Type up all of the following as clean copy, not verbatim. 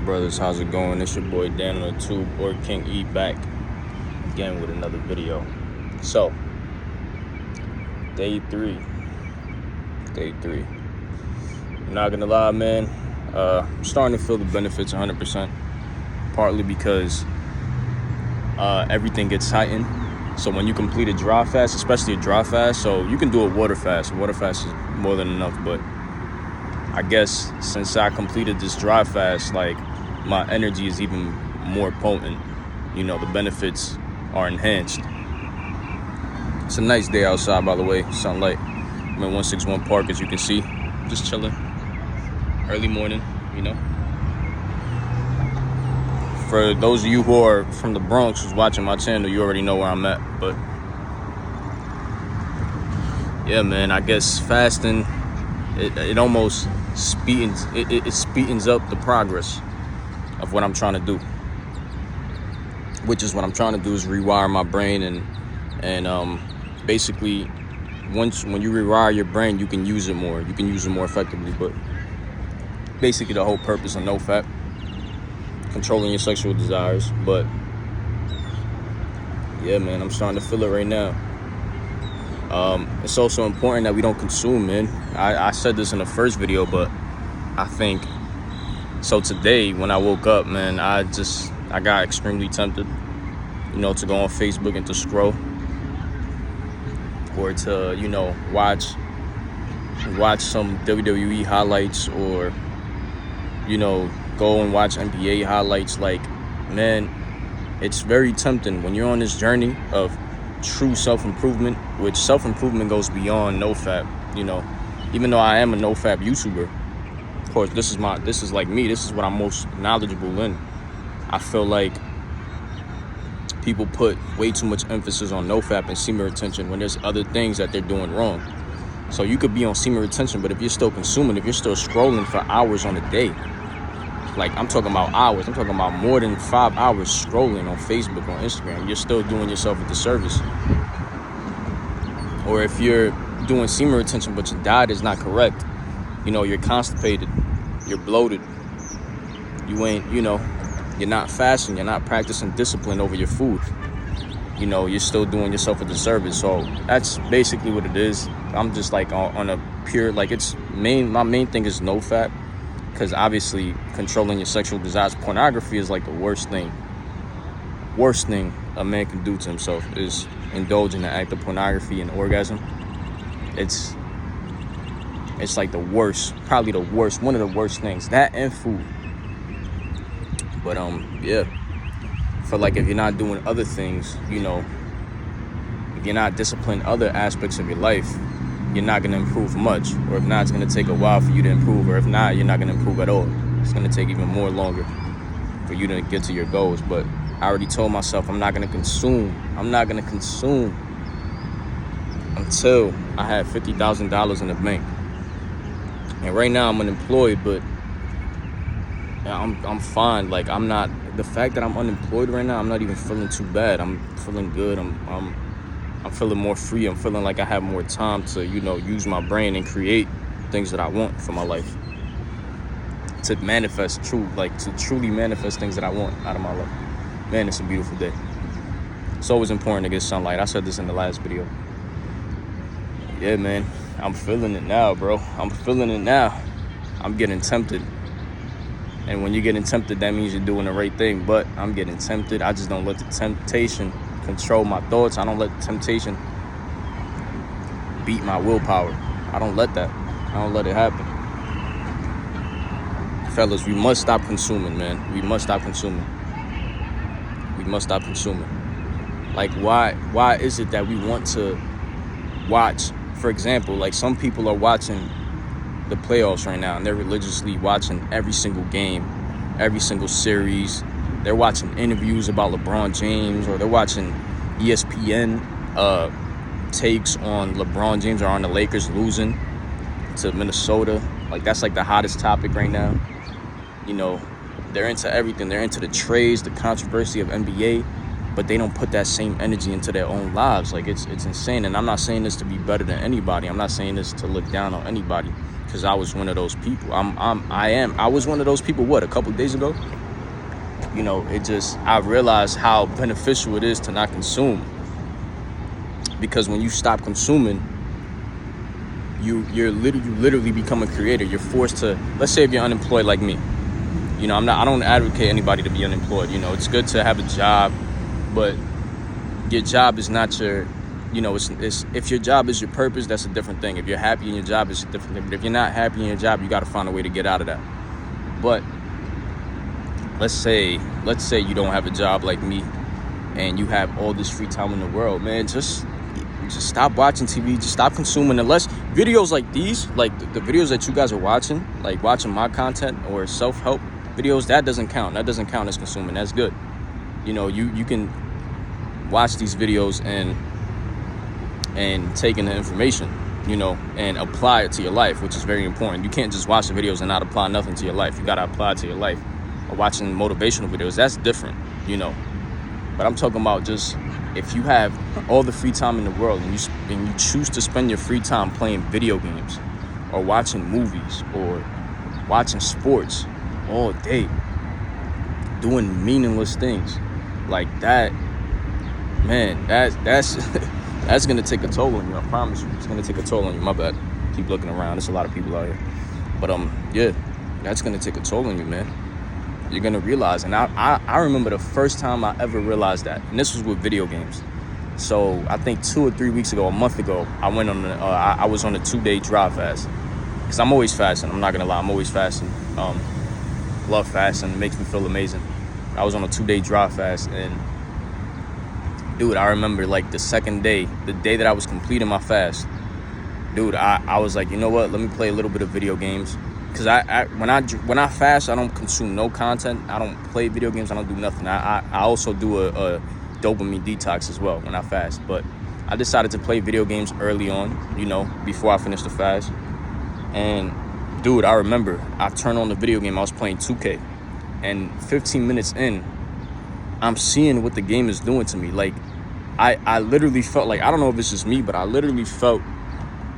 Brothers, how's it going? It's your boy Dan on the Tube, or King E, back again with another video. So, day three. I'm not gonna lie, man. I'm starting to feel the benefits 100%. Partly because everything gets tightened. So when you complete a dry fast, especially a dry fast, so you can do a water fast. A water fast is more than enough, but I guess since I completed this dry fast, like, my energy is even more potent. You know, the benefits are enhanced. It's a nice day outside, by the way. Sunlight. I'm in 161 Park, as you can see. Just chilling. Early morning, you know. For those of you who are from the Bronx who's watching my channel, you already know where I'm at. But yeah, man, I guess fasting, it almost speedens up the progress of what I'm trying to do. Which is what I'm trying to do is rewire my brain and basically when you rewire your brain, you can use it more. You can use it more effectively. But basically the whole purpose of no fap, controlling your sexual desires. But yeah, man, I'm starting to feel it right now. It's also important that we don't consume, man. I said this in the first video, but I think so today when I woke up, man, I got extremely tempted, you know, to go on Facebook and to scroll, or to, you know, watch some WWE highlights, or, you know, go and watch NBA highlights. Like, man, it's very tempting when you're on this journey of true self-improvement, which self-improvement goes beyond no-fap. You know, even though I am a no-fap YouTuber, of course, this is like me. This is what I'm most knowledgeable in. I feel like people put way too much emphasis on no-fap and semen retention when there's other things that they're doing wrong. So you could be on semen retention, but if you're still consuming, if you're still scrolling for hours on a day, like, I'm talking about hours, I'm talking about more than 5 hours scrolling on Facebook, on Instagram, you're still doing yourself a disservice. Or if you're doing semen retention but your diet is not correct, you know, you're constipated, you're bloated, you're not fasting, you're not practicing discipline over your food, you know, you're still doing yourself a disservice. So that's basically what it is. I'm just like on a pure, like, my main thing is no fap, because obviously controlling your sexual desires. Pornography is like the worst thing a man can do to himself, is indulge in the act of pornography and orgasm. It's like the worst, probably the worst, one of the worst things, that and food. But yeah, for like, if you're not doing other things, you know, if you're not disciplined other aspects of your life, you're not going to improve much. Or if not, it's going to take a while for you to improve. Or if not, you're not going to improve at all. It's going to take even more longer for you to get to your goals. But I already told myself I'm not going to consume. I'm not going to consume until I have $50,000 in the bank. And right now I'm unemployed, but I'm fine. Like, I'm not, the fact that I'm unemployed right now, I'm not even feeling too bad. I'm feeling good. I'm feeling more free. I'm feeling like I have more time to, you know, use my brain and create things that I want for my life. To manifest to truly manifest things that I want out of my life. Man, it's a beautiful day. It's always important to get sunlight. I said this in the last video. Yeah, man, I'm feeling it now, bro. I'm feeling it now. I'm getting tempted. And when you're getting tempted, that means you're doing the right thing. But I'm getting tempted. I just don't let the temptation control my thoughts. I don't let the temptation beat my willpower. I don't let that. I don't let it happen. Fellas, we must stop consuming, man. We must stop consuming. We must stop consuming. Like, why is it that we want to watch, for example, like, some people are watching the playoffs right now and they're religiously watching every single game, every single series. They're watching interviews about LeBron James, or they're watching ESPN takes on LeBron James or on the Lakers losing to Minnesota. Like, that's like the hottest topic right now. You know, they're into everything. They're into the trades, the controversy of NBA, but they don't put that same energy into their own lives. Like, it's insane. And I'm not saying this to be better than anybody. I'm not saying this to look down on anybody. because I was one of those people. I was one of those people, a couple days ago? You know, I realized how beneficial it is to not consume. Because when you stop consuming, you literally become a creator. You're forced to, let's say if you're unemployed like me. You know, I don't advocate anybody to be unemployed. You know, it's good to have a job, but your job is not your, you know, it's if your job is your purpose, that's a different thing. If you're happy in your job, it's a different thing. But if you're not happy in your job, you got to find a way to get out of that. But let's say you don't have a job like me and you have all this free time in the world, man, just stop watching TV, just stop consuming. Unless videos like these, like the videos that you guys are watching, like watching my content or self-help videos, that doesn't count. That doesn't count as consuming. That's good. You know, you can watch these videos and take in the information, you know, and apply it to your life, which is very important. You can't just watch the videos and not apply nothing to your life. You got to apply it to your life. Or watching motivational videos, that's different, you know. But I'm talking about just if you have all the free time in the world and you choose to spend your free time playing video games or watching movies or watching sports all day, doing meaningless things like that, man, that's that's gonna take a toll on you. I promise you, it's gonna take a toll on you. My bad. Keep looking around. There's a lot of people out here, but yeah, that's gonna take a toll on you, man. You're gonna realize, and I remember the first time I ever realized that, and this was with video games. So I think 2 or 3 weeks ago, a month ago, I went on I was on a 2-day dry fast, because I'm always fasting. I'm not gonna lie, I'm always fasting. Love fasting. It makes me feel amazing. I was on a 2-day dry fast, and dude, I remember like the second day, the day that I was completing my fast, dude, I was like, you know what? Let me play a little bit of video games. Because when I fast, I don't consume no content. I don't play video games. I don't do nothing. I also do a dopamine detox as well when I fast. But I decided to play video games early on, you know, before I finished the fast. And dude, I remember I turned on the video game. I was playing 2K. And 15 minutes in, I'm seeing what the game is doing to me. Like, I literally felt like, I don't know if it's just me, but I literally felt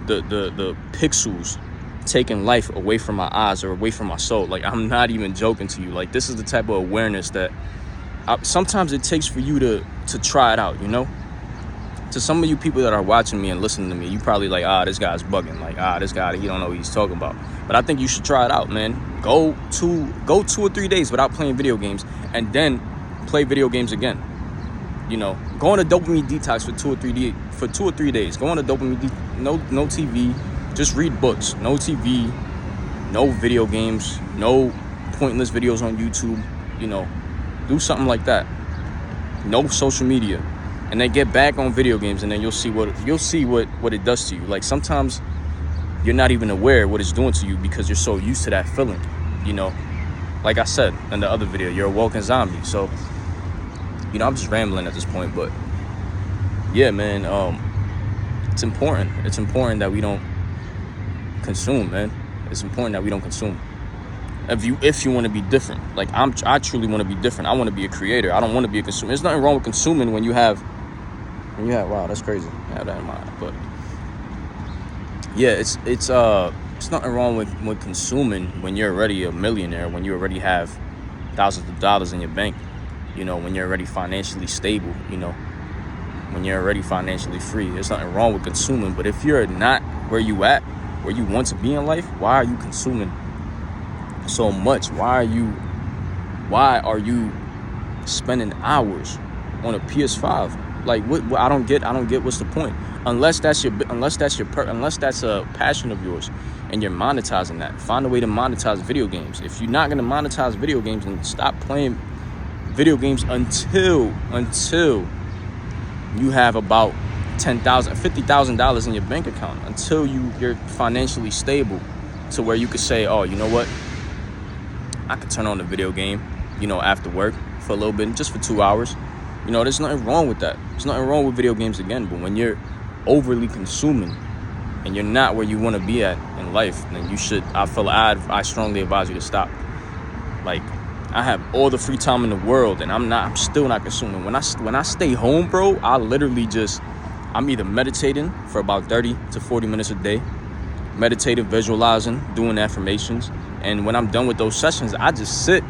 the pixels taking life away from my eyes or away from my soul. Like, I'm not even joking to you. Like, this is the type of awareness that sometimes it takes for you to try it out, you know? To some of you people that are watching me and listening to me, you probably like, this guy's bugging. Like, this guy, he don't know what he's talking about. But I think you should try it out, man. Go 2 or 3 days without playing video games and then play video games again. You know, go on a dopamine detox for 2 or 3 days. Go on a dopamine no TV. Just read books. No TV, no video games, no pointless videos on YouTube. You know, do something like that. No social media, and then get back on video games, and then you'll see what it does to you. Like, sometimes you're not even aware what it's doing to you because you're so used to that feeling. You know, like I said in the other video, you're a walking zombie. So, you know, I'm just rambling at this point, but yeah, man, it's important. It's important that we don't consume, man. It's important that we don't consume. If you want to be different, like I truly want to be different. I want to be a creator. I don't want to be a consumer. There's nothing wrong with consuming when you have wow, that's crazy. I have that in mind. But yeah, it's nothing wrong with consuming when you're already a millionaire, when you already have thousands of dollars in your bank, you know, when you're already financially stable, you know, when you're already financially free. There's nothing wrong with consuming. But if you're not where you want to be in life, why are you consuming so much? Why are you spending hours on a PS5? Like, what I don't get what's the point? Unless that's a passion of yours and you're monetizing that. Find a way to monetize video games. If you're not going to monetize video games, then stop playing video games until you have about $10,000, $50,000 in your bank account, until you're financially stable to where you could say, oh, you know what? I could turn on the video game, you know, after work for a little bit, just for 2 hours. You know, there's nothing wrong with that. There's nothing wrong with video games again, but when you're overly consuming and you're not where you want to be at in life, then you should, I strongly advise you to stop. Like, I have all the free time in the world and I'm still not consuming. When I stay home, bro, I literally I'm either meditating for about 30 to 40 minutes a day, meditating, visualizing, doing affirmations. And when I'm done with those sessions, I just sit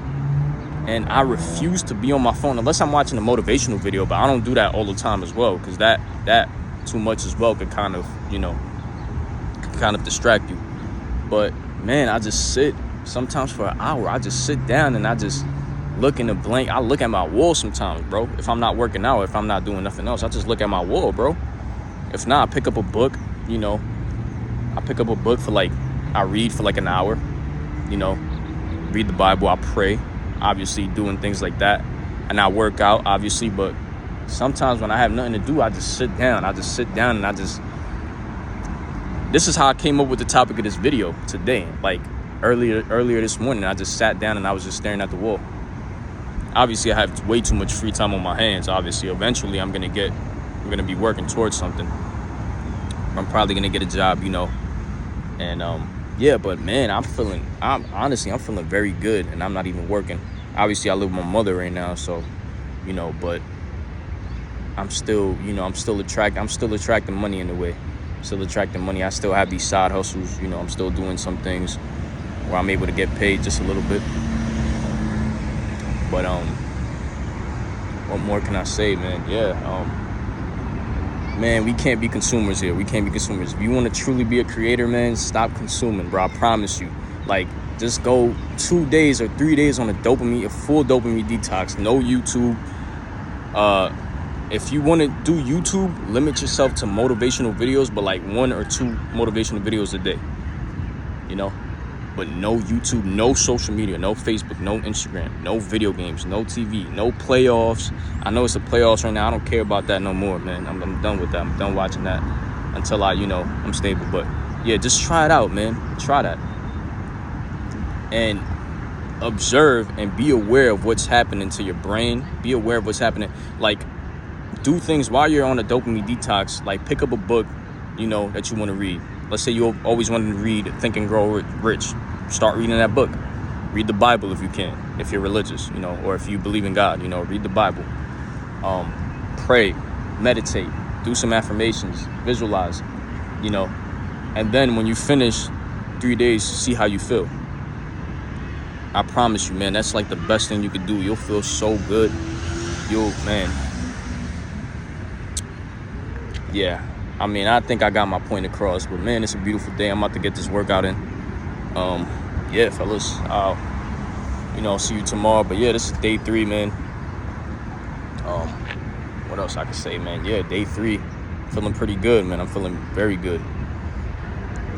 and I refuse to be on my phone unless I'm watching a motivational video. But I don't do that all the time as well, because that too much as well could kind of, distract you. But man, I just sit sometimes for an hour. I just sit down and I just look in the blank. I look at my wall sometimes, bro. If I'm not working out, if I'm not doing nothing else, I just look at my wall, bro. If not, I pick up a book, I pick up a book I read for like an hour, read the Bible, I pray, obviously doing things like that. And I work out, obviously, but sometimes when I have nothing to do, I just sit down. And this is how I came up with the topic of this video today. Like earlier this morning, I just sat down and I was just staring at the wall. Obviously, I have way too much free time on my hands. Obviously, eventually I'm going to be working towards something. I'm probably going to get a job, and but man, I'm feeling very good, and I'm not even working. Obviously, I live with my mother right now, so, but I'm still attracting money in a way. Still attracting money. I still have these side hustles, I'm still doing some things where I'm able to get paid just a little bit. But what more can I say, man? Man, we can't be consumers here. We can't be consumers. If you want to truly be a creator, man, stop consuming, bro. I promise you. Like, just go 2 days or 3 days on a full dopamine detox. No YouTube. If you want to do YouTube, limit yourself to motivational videos, but like 1 or 2 motivational videos a day. But no YouTube, no social media, no Facebook, no Instagram, no video games, no TV, no playoffs. I know it's the playoffs right now. I don't care about that no more, man. I'm done with that. I'm done watching that until I'm stable. But yeah, just try it out, man. Try that. And observe and be aware of what's happening to your brain. Be aware of what's happening. Like, do things while you're on a dopamine detox. Like, pick up a book, that you want to read. Let's say you always wanted to read Think and Grow Rich. Start reading that book. Read the Bible if you can, if you're religious, or if you believe in God, read the Bible. Pray, meditate, do some affirmations, visualize, and then when you finish 3 days, see how you feel. I promise you, man, that's like the best thing you could do. You'll feel so good. Yeah. I mean, I think I got my point across, but man, it's a beautiful day. I'm about to get this workout in. Fellas, I'll see you tomorrow. But yeah, this is day 3, man. What else I can say, man? Yeah, day 3, feeling pretty good, man. I'm feeling very good.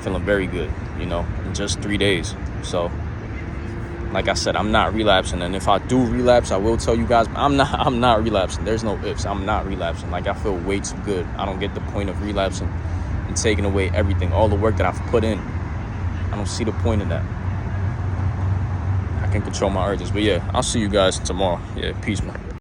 In just 3 days. So, like I said, I'm not relapsing, and if I do relapse, I will tell you guys. I'm not relapsing. There's no ifs. I'm not relapsing. Like, I feel way too good. I don't get the point of relapsing and taking away everything, all the work that I've put in. I don't see the point in that. I can control my urges. But yeah, I'll see you guys tomorrow. Yeah, peace, man.